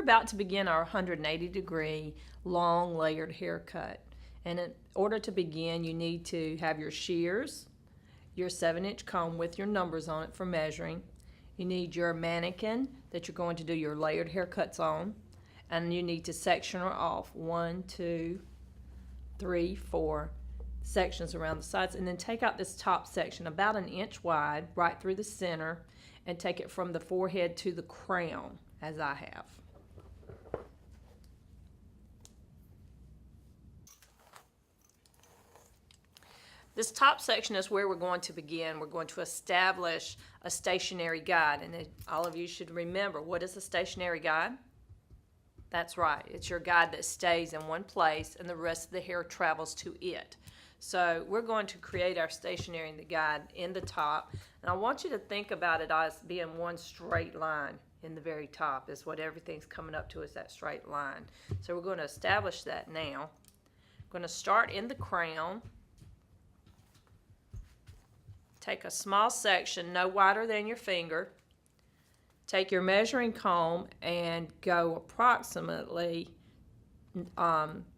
about to begin our 180-degree long layered haircut. And in order to begin, you need to have your shears, your 7-inch comb with your numbers on it for measuring. You need your mannequin that you're going to do your layered haircuts on. And you need to section her off 1, 2, 3, 4 sections around the sides. And then take out this top section about 1 inch wide right through the center and take it from the forehead to the crown as I have. This top section is where we're going to begin. We're going to establish a stationary guide. And all of you should remember, what is a stationary guide? That's right. It's your guide that stays in one place and the rest of the hair travels to it. So we're going to create our stationary guide in the top. And I want you to think about it as being one straight line in the very top is what everything's coming up to, is that straight line. So we're going to establish that now. I'm going to start in the crown. Take a small section, no wider than your finger. Take your measuring comb and go approximately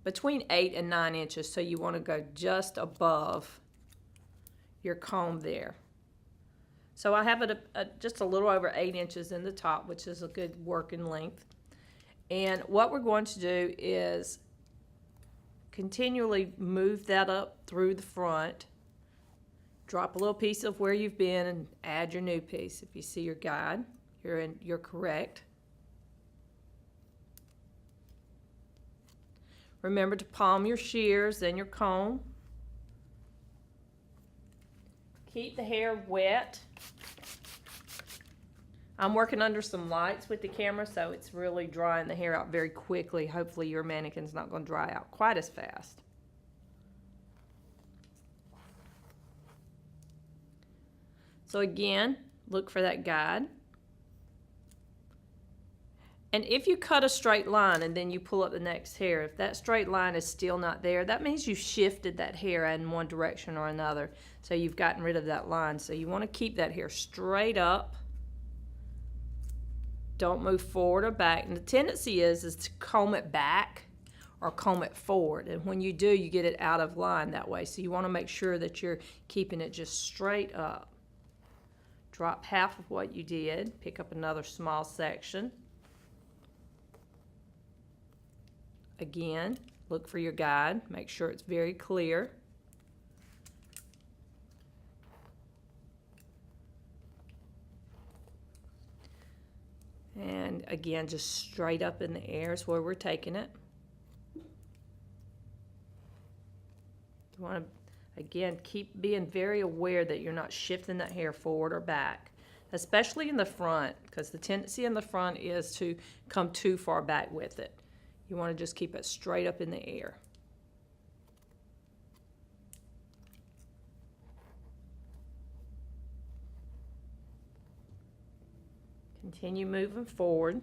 between 8 and 9 inches. So you want to go just above your comb there. So I have it just a little over 8 inches in the top, which is a good working length. And what we're going to do is continually move that up through the front. Drop a little piece of where you've been and add your new piece. If you see your guide, you're correct. Remember to palm your shears and your comb. Keep the hair wet. I'm working under some lights with the camera, so it's really drying the hair out very quickly. Hopefully your mannequin's not going to dry out quite as fast. So again, look for that guide. And if you cut a straight line and then you pull up the next hair, if that straight line is still not there, that means you've shifted that hair in one direction or another. So you've gotten rid of that line. So you want to keep that hair straight up. Don't move forward or back. And the tendency is to comb it back or comb it forward. And when you do, you get it out of line that way. So you want to make sure that you're keeping it just straight up. Drop half of what you did, pick up another small section. Again, look for your guide, make sure it's very clear. And again, just straight up in the air is where we're taking it. You want to again, keep being very aware that you're not shifting that hair forward or back, especially in the front, because the tendency in the front is to come too far back with it. You want to just keep it straight up in the air. Continue moving forward.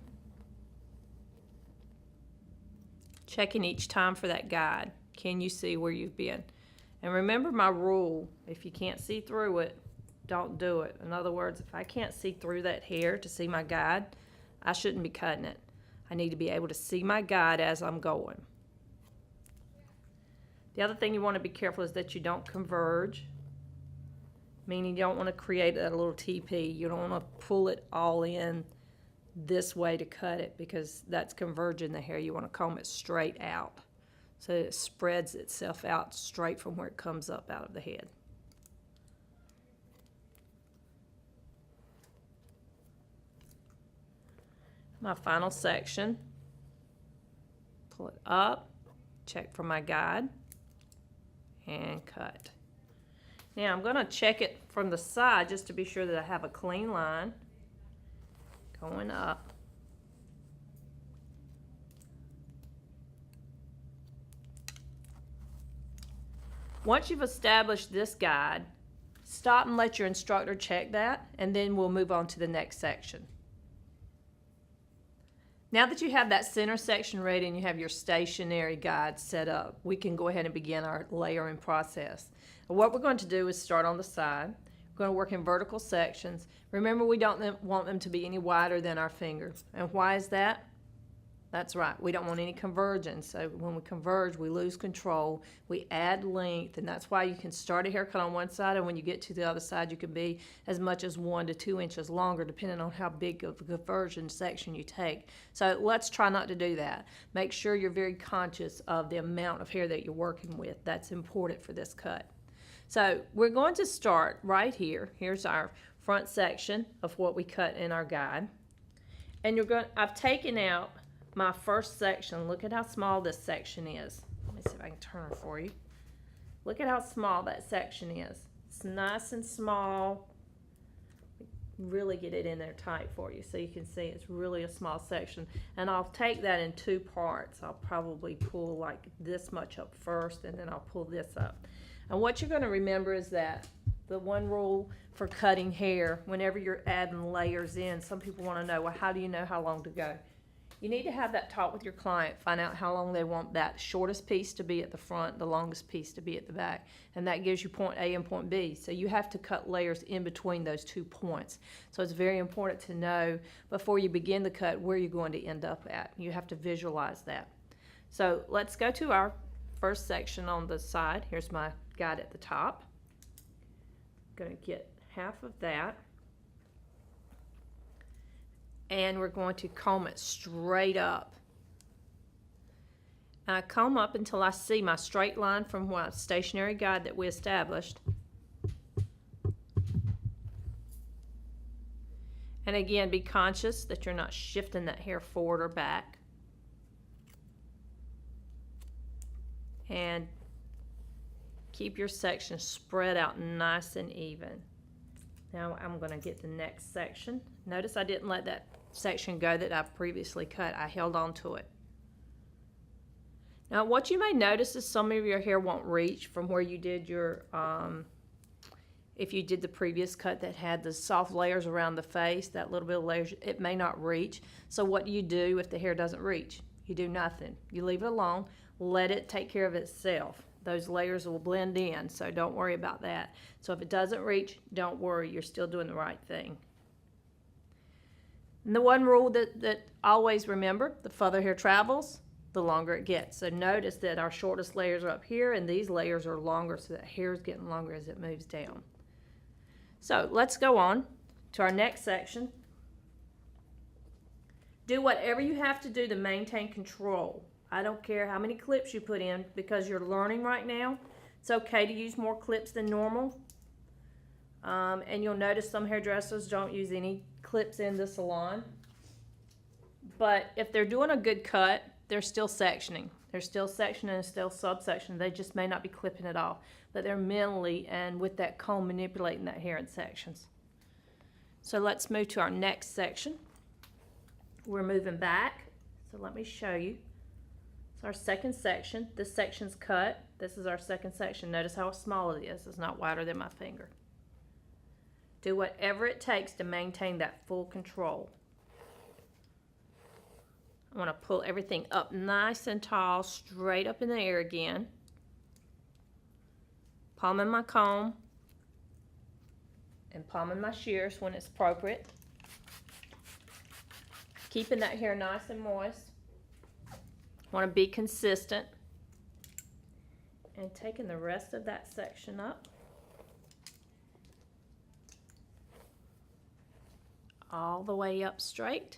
Checking each time for that guide. Can you see where you've been? And remember my rule, if you can't see through it, don't do it. In other words, if I can't see through that hair to see my guide, I shouldn't be cutting it. I need to be able to see my guide as I'm going. The other thing you want to be careful is that you don't converge, meaning you don't want to create a little TP. You don't want to pull it all in this way to cut it, because that's converging the hair. You want to comb it straight out, so it spreads itself out straight from where it comes up out of the head. My final section, pull it up, check for my guide, and cut. Now I'm going to check it from the side just to be sure that I have a clean line going up. Once you've established this guide, stop and let your instructor check that, and then we'll move on to the next section. Now that you have that center section ready and you have your stationary guide set up, we can go ahead and begin our layering process. And what we're going to do is start on the side. We're going to work in vertical sections. Remember, we don't want them to be any wider than our finger. And why is that? That's right. We don't want any convergence. So when we converge, we lose control. We add length, and that's why you can start a haircut on one side, and when you get to the other side, you can be as much as 1 to 2 inches longer, depending on how big of a conversion section you take. So let's try not to do that. Make sure you're very conscious of the amount of hair that you're working with. That's important for this cut. So we're going to start right here. Here's our front section of what we cut in our guide. And I've taken out my first section. Look at how small this section is. Let me see if I can turn it for you. Look at how small that section is. It's nice and small. Really get it in there tight for you so you can see it's really a small section. And I'll take that in 2 parts. I'll probably pull like this much up first, and then I'll pull this up. And what you're going to remember is that the one rule for cutting hair, whenever you're adding layers in, some people want to know, well, how do you know how long to go? You need to have that talk with your client, find out how long they want that shortest piece to be at the front, the longest piece to be at the back, and that gives you point A and point B. So you have to cut layers in between those 2 points. So it's very important to know before you begin the cut where you're going to end up at. You have to visualize that. So let's go to our first section on the side. Here's my guide at the top. I'm going to get half of that. And we're going to comb it straight up. And I comb up until I see my straight line from my stationary guide that we established. And again, be conscious that you're not shifting that hair forward or back. And keep your section spread out nice and even. Now I'm going to get the next section. Notice I didn't let that section go that I've previously cut. I held on to it. Now what you may notice is some of your hair won't reach from where you did your, if you did the previous cut that had the soft layers around the face, that little bit of layers, it may not reach. So what do you do if the hair doesn't reach? You do nothing. You leave it alone, let it take care of itself. Those layers will blend in, so don't worry about that. So if it doesn't reach, don't worry, you're still doing the right thing. And the one rule that always remember, the further hair travels, the longer it gets. So notice that our shortest layers are up here, and these layers are longer, so that hair is getting longer as it moves down. So let's go on to our next section. Do whatever you have to do to maintain control. I don't care how many clips you put in, because you're learning right now. It's okay to use more clips than normal. And you'll notice some hairdressers don't use any clips in the salon. But if they're doing a good cut, they're still sectioning. They're still sectioning and still subsectioning. They just may not be clipping it off. But they're mentally and with that comb manipulating that hair in sections. So let's move to our next section. We're moving back. So let me show you. It's our second section. This section's cut. This is our second section. Notice how small it is. It's not wider than my finger. Do whatever it takes to maintain that full control. I want to pull everything up nice and tall, straight up in the air again. Palming my comb and palming my shears when it's appropriate. Keeping that hair nice and moist. Want to be consistent. And taking the rest of that section up. All the way up straight.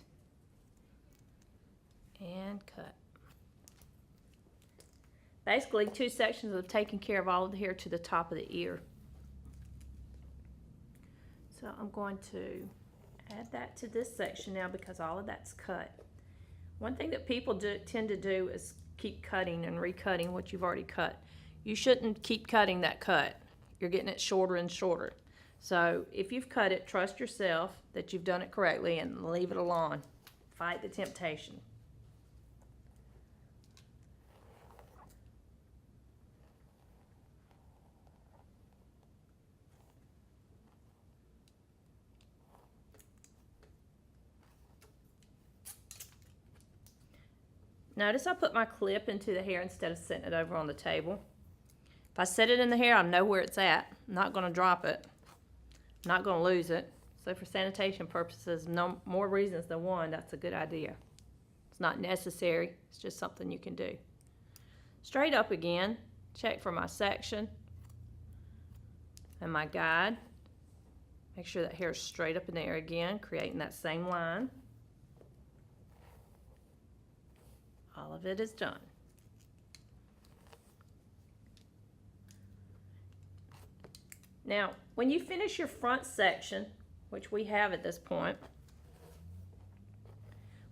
And cut. Basically 2 sections of taking care of all of the hair to the top of the ear. So I'm going to add that to this section now because all of that's cut. One thing that people tend to do is keep cutting and recutting what you've already cut. You shouldn't keep cutting that cut. You're getting it shorter and shorter. So if you've cut it, trust yourself that you've done it correctly and leave it alone. Fight the temptation. Notice I put my clip into the hair instead of setting it over on the table. If I set it in the hair, I know where it's at. I'm not going to drop it. I'm not going to lose it. So for sanitation purposes, no more reasons than one, that's a good idea. It's not necessary. It's just something you can do. Straight up again. Check for my section and my guide. Make sure that hair is straight up in the air again, creating that same line. All of it is done. Now, when you finish your front section, which we have at this point,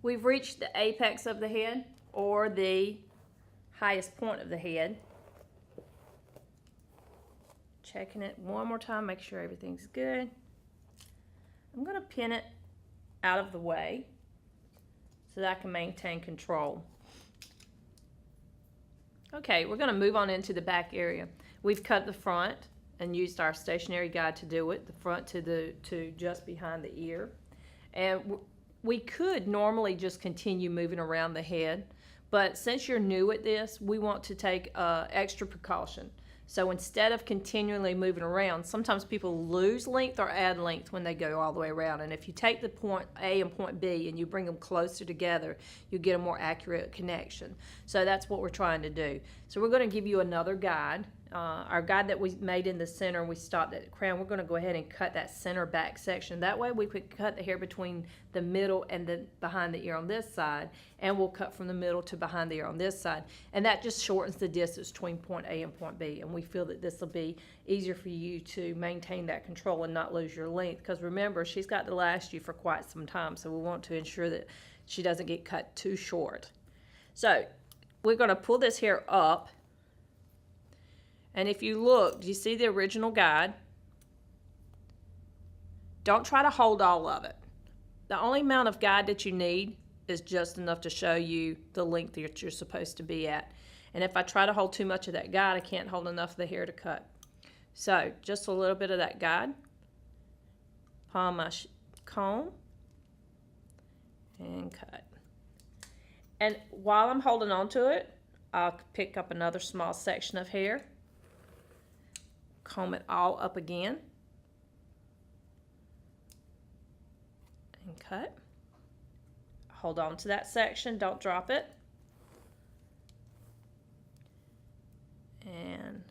we've reached the apex of the head or the highest point of the head. Checking it one more time, make sure everything's good. I'm going to pin it out of the way so that I can maintain control. Okay, we're going to move on into the back area. We've cut the front and used our stationary guide to do it, the front to just behind the ear. And we could normally just continue moving around the head, but since you're new at this, we want to take extra precaution. So instead of continually moving around, sometimes people lose length or add length when they go all the way around. And if you take the point A and point B and you bring them closer together, you get a more accurate connection. So that's what we're trying to do. So we're going to give you another guide. Our guide that we made in the center and we stopped at the crown, we're going to go ahead and cut that center back section. That way we could cut the hair between the middle and the behind the ear on this side, and we'll cut from the middle to behind the ear on this side. And that just shortens the distance between point A and point B, and we feel that this will be easier for you to maintain that control and not lose your length, because remember, she's got to last you for quite some time, so we want to ensure that she doesn't get cut too short. So we're going to pull this hair up. And if you look, do you see the original guide? Don't try to hold all of it. The only amount of guide that you need is just enough to show you the length that you're supposed to be at. And if I try to hold too much of that guide, I can't hold enough of the hair to cut. So just a little bit of that guide. Palm my comb and cut. And while I'm holding on to it, I'll pick up another small section of hair. Comb it all up again and cut. Hold on to that section, don't drop it, and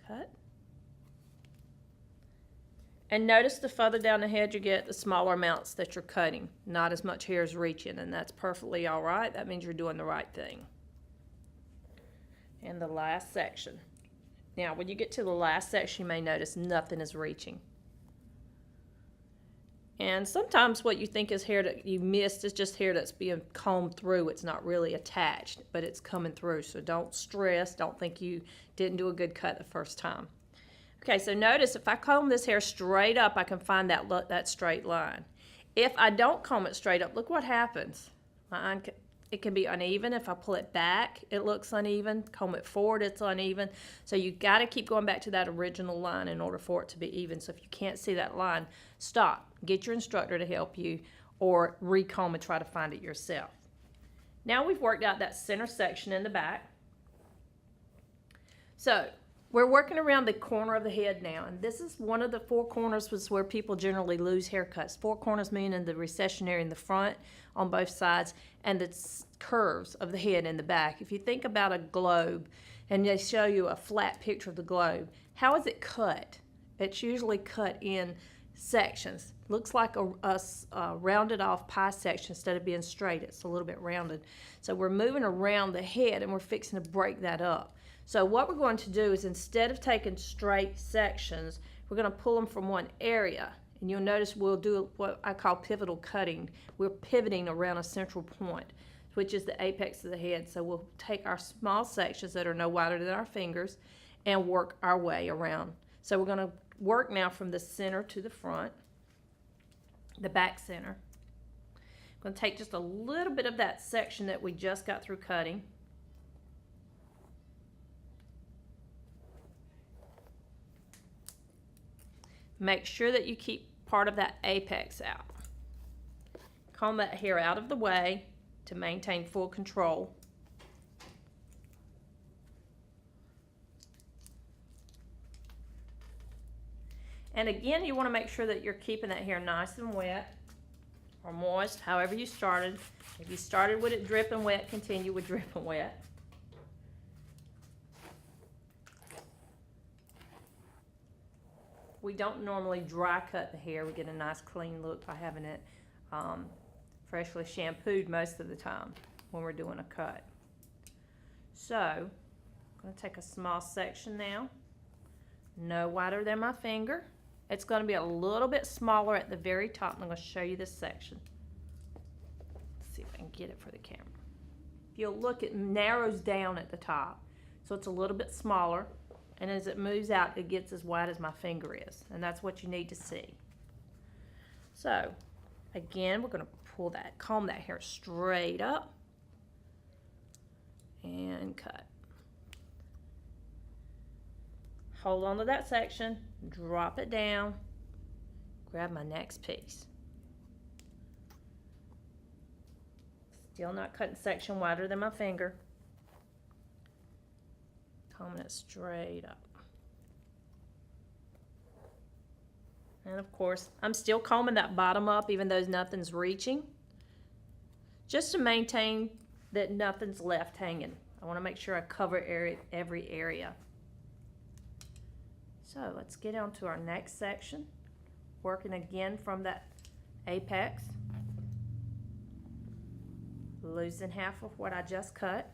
cut. And notice the further down the head you get, the smaller amounts that you're cutting. Not as much hair is reaching, and that's perfectly all right. That means you're doing the right thing. And the last section. Now, when you get to the last section, you may notice nothing is reaching. And sometimes what you think is hair that you missed is just hair that's being combed through. It's not really attached, but it's coming through. So don't stress. Don't think you didn't do a good cut the first time. Okay, so notice if I comb this hair straight up, I can find that straight line. If I don't comb it straight up, look what happens. It can be uneven. If I pull it back, it looks uneven. Comb it forward, it's uneven. So you got to keep going back to that original line in order for it to be even. So if you can't see that line, stop. Get your instructor to help you, or recomb and try to find it yourself. Now we've worked out that center section in the back. So we're working around the corner of the head now, and this is one of the four corners was where people generally lose haircuts. Four corners meaning the recession area in the front on both sides and the curves of the head in the back. If you think about a globe and they show you a flat picture of the globe, how is it cut? It's usually cut in sections. Looks like a rounded off pie section instead of being straight. It's a little bit rounded. So we're moving around the head and we're fixing to break that up. So what we're going to do is instead of taking straight sections, we're going to pull them from one area. And you'll notice we'll do what I call pivotal cutting. We're pivoting around a central point, which is the apex of the head. So we'll take our small sections that are no wider than our fingers and work our way around. So we're going to work now from the center to the front, the back center. I'm going to take just a little bit of that section that we just got through cutting. Make sure that you keep part of that apex out. Comb that hair out of the way to maintain full control. And again, you want to make sure that you're keeping that hair nice and wet. or moist, however you started. If you started with it dripping wet, continue with dripping wet. We don't normally dry cut the hair. We get a nice clean look by having it freshly shampooed most of the time when we're doing a cut. So, I'm going to take a small section now, no wider than my finger. It's going to be a little bit smaller at the very top. I'm going to show you this section. Let's see if I can get it for the camera. If you'll look, it narrows down at the top, so it's a little bit smaller. And as it moves out, it gets as wide as my finger is. And that's what you need to see. So, again, we're going to comb that hair straight up and cut. Hold on to that section, drop it down, grab my next piece. Still not cutting section wider than my finger. Combing it straight up. And of course, I'm still combing that bottom up even though nothing's reaching, just to maintain that nothing's left hanging. I want to make sure I cover every area. So let's get on to our next section, working again from that apex. Losing half of what I just cut.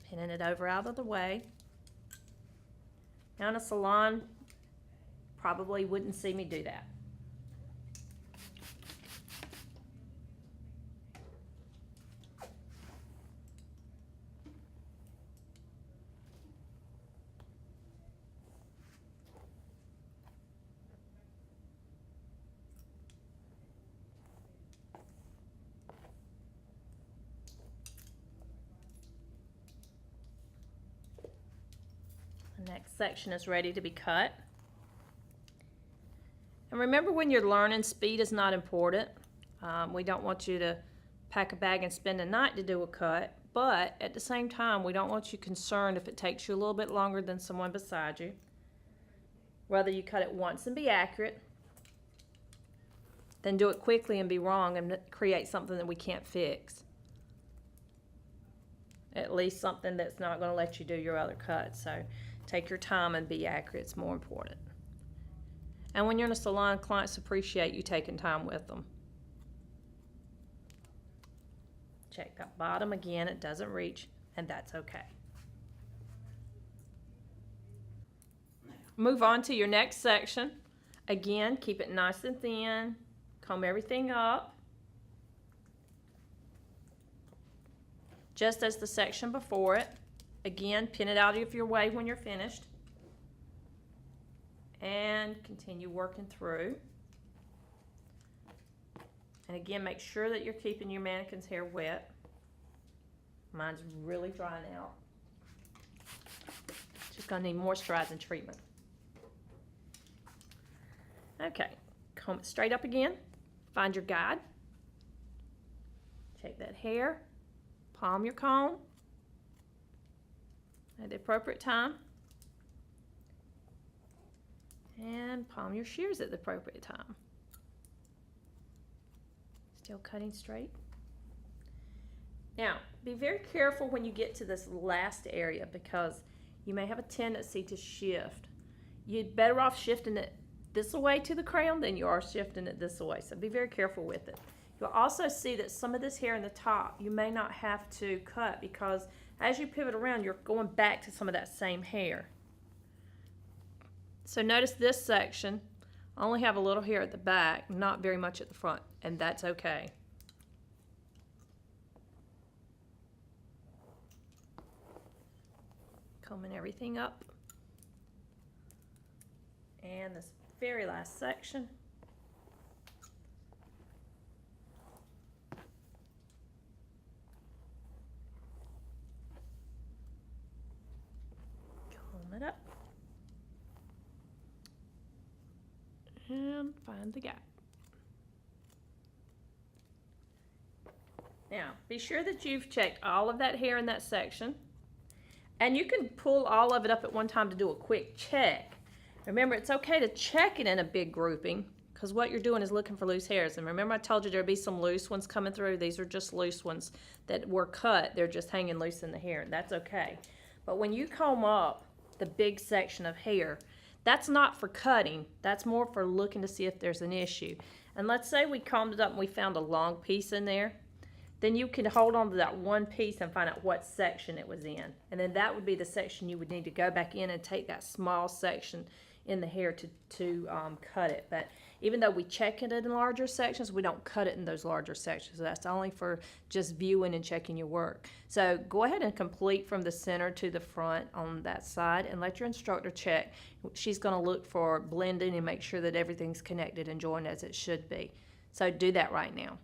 Pinning it over out of the way. Now in a salon, probably wouldn't see me do that. The next section is ready to be cut. And remember, when you're learning, speed is not important. We don't want you to pack a bag and spend a night to do a cut, but at the same time, we don't want you concerned if it takes you a little bit longer than someone beside you. Whether you cut it once and be accurate, then do it quickly and be wrong and create something that we can't fix. At least something that's not going to let you do your other cuts. So take your time and be accurate. It's more important. And when you're in a salon, clients appreciate you taking time with them. Check that bottom again. It doesn't reach, and that's okay. Move on to your next section. Again, keep it nice and thin. Comb everything up. Just as the section before it. Again, pin it out of your way when you're finished. And continue working through. And again, make sure that you're keeping your mannequin's hair wet. Mine's really drying out. Just gonna need moisturizing treatment. Okay, comb it straight up again. Find your guide. Take that hair, palm your comb at the appropriate time, and palm your shears at the appropriate time. Still cutting straight. Now, be very careful when you get to this last area because you may have a tendency to shift. You're better off shifting it this way to the crown than you are shifting it this way, so be very careful with it. You'll also see that some of this hair in the top you may not have to cut because as you pivot around, you're going back to some of that same hair. So notice this section, I only have a little hair at the back, not very much at the front, and that's okay. Combing everything up. And this very last section. Comb it up. And find the gap. Now, be sure that you've checked all of that hair in that section. And you can pull all of it up at one time to do a quick check. Remember, it's okay to check it in a big grouping because what you're doing is looking for loose hairs. And remember I told you there'd be some loose ones coming through. These are just loose ones that were cut. They're just hanging loose in the hair. That's okay. But when you comb up the big section of hair, that's not for cutting. That's more for looking to see if there's an issue. And let's say we combed it up and we found a long piece in there. Then you can hold on to that one piece and find out what section it was in. And then that would be the section you would need to go back in and take that small section in the hair to cut it. But even though we check it in larger sections, we don't cut it in those larger sections. So that's only for just viewing and checking your work. So go ahead and complete from the center to the front on that side and let your instructor check. She's going to look for blending and make sure that everything's connected and joined as it should be. So do that right now.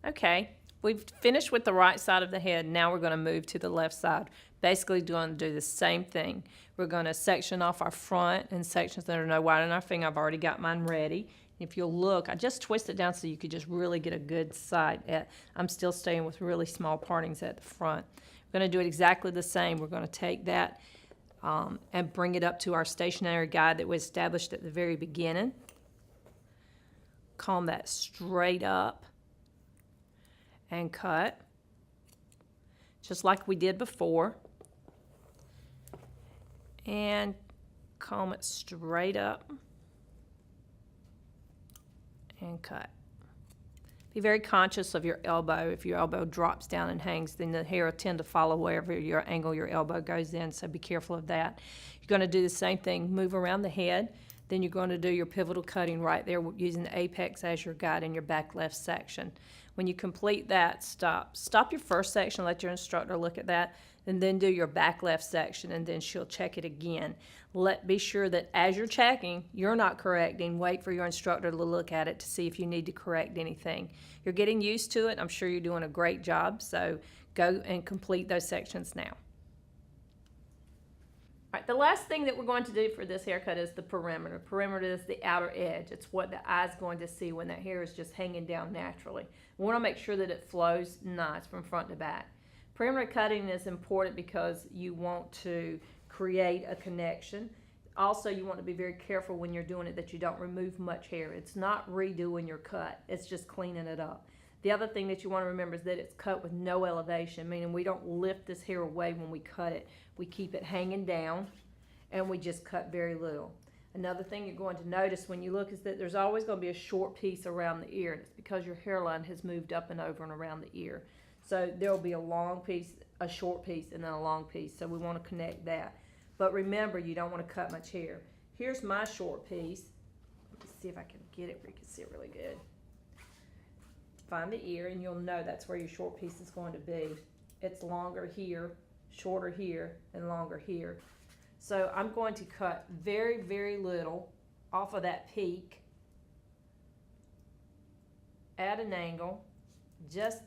Okay, we've finished with the right side of the head. Now we're going to move to the left side. Basically going to do the same thing. We're going to section off our front in sections that are no wider than our finger. I've already got mine ready. If you'll look, I just twist it down so you could just really get a good sight. I'm still staying with really small partings at the front. We're going to do it exactly the same. We're going to take that and bring it up to our stationary guide that was established at the very beginning. Comb that straight up and cut just like we did before, and comb it straight up and cut. Be very conscious of your elbow. If your elbow drops down and hangs, then the hair will tend to follow wherever your angle your elbow goes in, so be careful of that. You're going to do the same thing, move around the head, then you're going to do your pivotal cutting right there using the apex as your guide in your back left section. When you complete that, stop your first section, let your instructor look at that, and then do your back left section, and then she'll check it again. Be sure that as you're checking, you're not correcting. Wait for your instructor to look at it to see if you need to correct anything. You're getting used to it. I'm sure you're doing a great job, so go and complete those sections now. All right, the last thing that we're going to do for this haircut is the perimeter. Perimeter is the outer edge. It's what the eye's going to see when that hair is just hanging down naturally. We want to make sure that it flows nice from front to back. Perimeter cutting is important because you want to create a connection. Also, you want to be very careful when you're doing it that you don't remove much hair. It's not redoing your cut. It's just cleaning it up. The other thing that you want to remember is that it's cut with no elevation, meaning we don't lift this hair away when we cut it. We keep it hanging down, and we just cut very little. Another thing you're going to notice when you look is that there's always going to be a short piece around the ear, and it's because your hairline has moved up and over and around the ear. So there will be a long piece, a short piece, and then a long piece. So we want to connect that. But remember, you don't want to cut much hair. Here's my short piece. Let's see if I can get it where you can see it really good. Find the ear, and you'll know that's where your short piece is going to be. It's longer here, shorter here, and longer here. So I'm going to cut very, very little off of that peak at an angle, just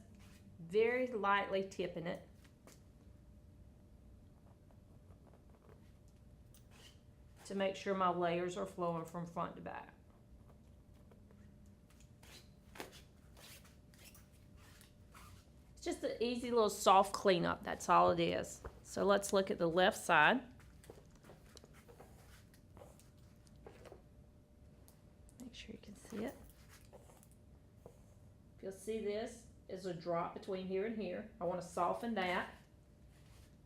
very lightly tipping it. To make sure my layers are flowing from front to back. It's just an easy little soft cleanup, that's all it is. So let's look at the left side. Make sure you can see it. If you'll see, this is a drop between here and here. I want to soften that.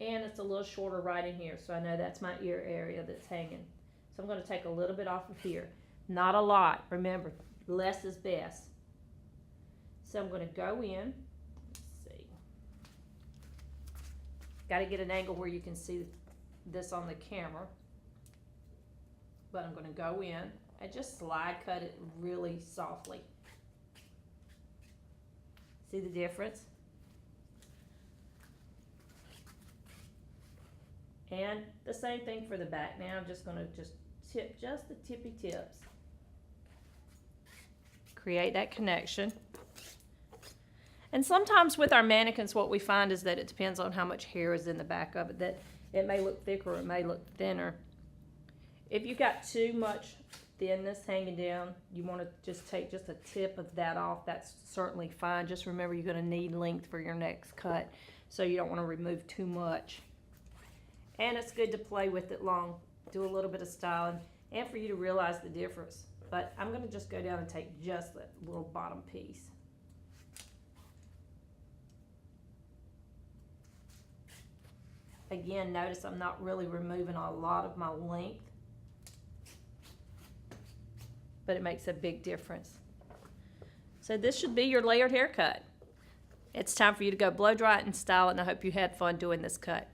And it's a little shorter right in here, so I know that's my ear area that's hanging. So I'm going to take a little bit off of here. Not a lot. Remember, less is best. So I'm going to go in. Let's see. Got to get an angle where you can see this on the camera. But I'm going to go in and just slide cut it really softly. See the difference? And the same thing for the back. Now I'm just going to tip just the tippy tips. Create that connection. And sometimes with our mannequins, what we find is that it depends on how much hair is in the back of it, that it may look thicker or it may look thinner. If you've got too much thinness hanging down, you want to just take just a tip of that off. That's certainly fine. Just remember, you're going to need length for your next cut, so you don't want to remove too much. And it's good to play with it long, do a little bit of styling, and for you to realize the difference. But I'm gonna just go down and take just that little bottom piece. Again, notice I'm not really removing a lot of my length, but it makes a big difference. So this should be your layered haircut. It's time for you to go blow dry it and style it, and I hope you had fun doing this cut.